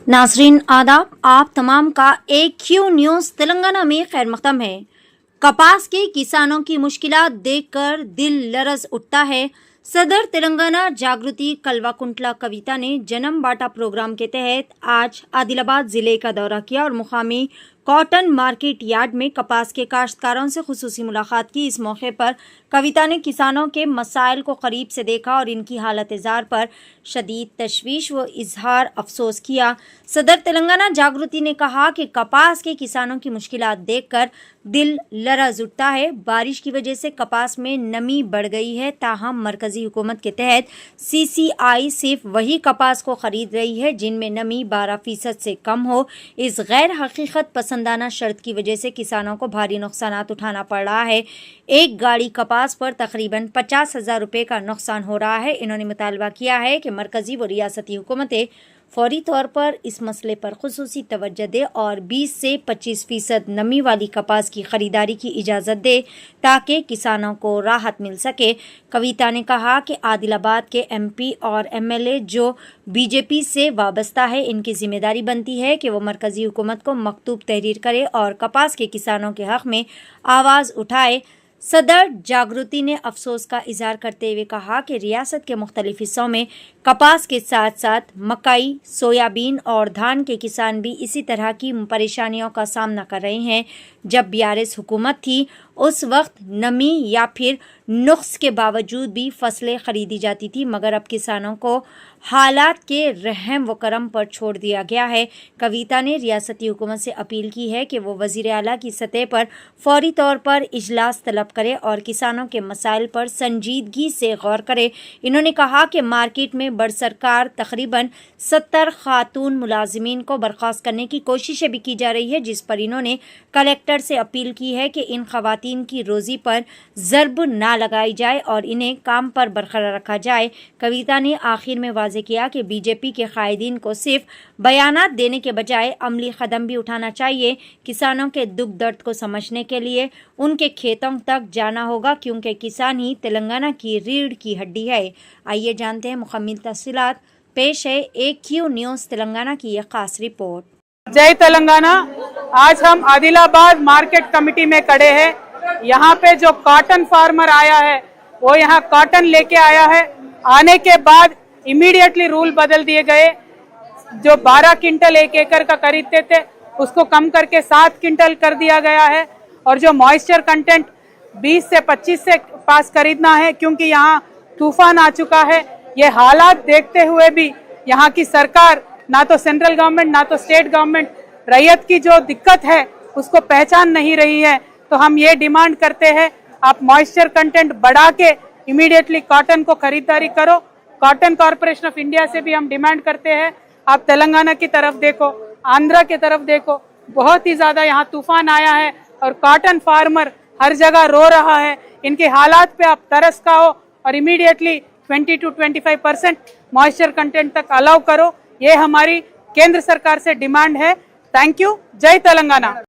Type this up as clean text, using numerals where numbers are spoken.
नाज़रीन आदाब, आप तमाम का AQ न्यूज़ तेलंगाना में खैर मक़दम है। कपास के किसानों की मुश्किलात देखकर दिल लरज़ उठता है। सदर तेलंगाना जागृति कल्वाकुंटला कविता ने जन्म बाटा प्रोग्राम के तहत आज आदिलाबाद ज़िले का दौरा किया और मुकामी कॉटन मार्केट यार्ड में कपास के काश्तकारों से खुसूसी मुलाकात की। इस मौके पर कविता ने किसानों के मसाइल को करीब से देखा और इनकी हालत जार पर शदीद तशवीश व इजहार अफसोस किया। सदर तेलंगाना जागृति ने कहा कि कपास के किसानों की मुश्किलात देखकर दिल लरज़ उठता है। बारिश की वजह से कपास में नमी बढ़ गई है, ताहम मरकजी हुकूमत के तहत CCI सिर्फ वही कपास को खरीद रही है जिनमें नमी 12% से कम हो। इस गैर हकीकत पसंदाना शर्त की वजह से किसानों को भारी नुकसानात उठाना पड़ रहा है। एक गाड़ी कपास पर तकरीबन 50,000 रुपये का नुकसान हो रहा है। इन्होंने मुतालबा किया है कि मरकजी व रियासती हुकूमतें फौरी तौर पर इस मसले पर खुसूसी तवज्जो दे और 20 से 25% नमी वाली कपास की खरीदारी की इजाज़त दे ताकि किसानों को राहत मिल सके। कविता ने कहा कि आदिलाबाद के MP और MLA जो BJP से वाबस्ता है, इनकी जिम्मेदारी बनती है कि वो मरकजी हुकूमत को मकतूब तहरीर करे और कपास के किसानों के हक़ में आवाज़ उठाए। सदर जागृति ने अफसोस का इजहार करते हुए कहा कि रियासत के मुख्तलिफ हिस्सों में कपास के साथ साथ मकई, सोयाबीन और धान के किसान भी इसी तरह की परेशानियों का सामना कर रहे हैं। जब BRS हुकूमत थी उस वक्त नमी या फिर नुक्स के बावजूद भी फसलें खरीदी जाती थी, मगर अब किसानों को हालात के रहम व करम पर छोड़ दिया गया है। कविता ने रियासती हुकूमत से अपील की है कि वो वज़ीर आला की सतह पर फौरी तौर पर इजलास तलब करे और किसानों के मसाइल पर संजीदगी से गौर करे। इन्होंने कहा कि मार्केट में बरसरकार तकरीबन 70 खातून मुलाजिमीन को बर्खास्त करने की कोशिशें भी की जा रही है, जिस पर इन्होंने कलेक्टर से अपील की है कि इन खवातीन की रोज़ी पर ज़रब ना लगाई जाए और इन्हें काम पर बरकरार रखा जाए। कविता ने आखिर में वाज़ेह किया कि BJP के कायदीन को सिर्फ बयानात देने के बजाय अमली कदम भी उठाना चाहिए। किसानों के दुख दर्द को समझने के लिए उनके खेतों तक जाना होगा, क्योंकि किसान ही तेलंगाना की रीढ़ की हड्डी है। आइए जानते हैं मुकम्मल तफसीलात। पेश है AQ न्यूज़ तेलंगाना की यह खास रिपोर्ट। जय तेलंगाना। आज हम आदिलाबाद मार्केट कमेटी में खड़े हैं। यहाँ पे जो कॉटन फार्मर आया है वो यहाँ कॉटन लेके आया है। आने के बाद इमीडिएटली रूल बदल दिए गए। जो 12 क्विंटल एक एकड़ का खरीदते थे उसको कम करके 7 क्विंटल कर दिया गया है और जो मॉइस्चर कंटेंट 20 से 25 से पास खरीदना है, क्योंकि यहाँ तूफान आ चुका है। ये हालात देखते हुए भी यहाँ की सरकार, ना तो सेंट्रल गवर्नमेंट ना तो स्टेट गवर्नमेंट, रैयत की जो दिक्कत है उसको पहचान नहीं रही है। तो हम ये डिमांड करते हैं, आप मॉइस्चर कंटेंट बढ़ा के इमीडिएटली कॉटन को खरीदारी करो। कॉटन कॉरपोरेशन ऑफ इंडिया से भी हम डिमांड करते हैं, आप तेलंगाना की तरफ देखो, आंध्रा की तरफ देखो, बहुत ही ज्यादा यहाँ तूफान आया है और कॉटन फार्मर हर जगह रो रहा है। इनके हालात पे आप तरस खाओ और इमीडिएटली 20 to 25% मॉइस्चर कंटेंट तक अलाउ करो। ये हमारी केंद्र सरकार से डिमांड है। Thank you. जय तेलंगाना।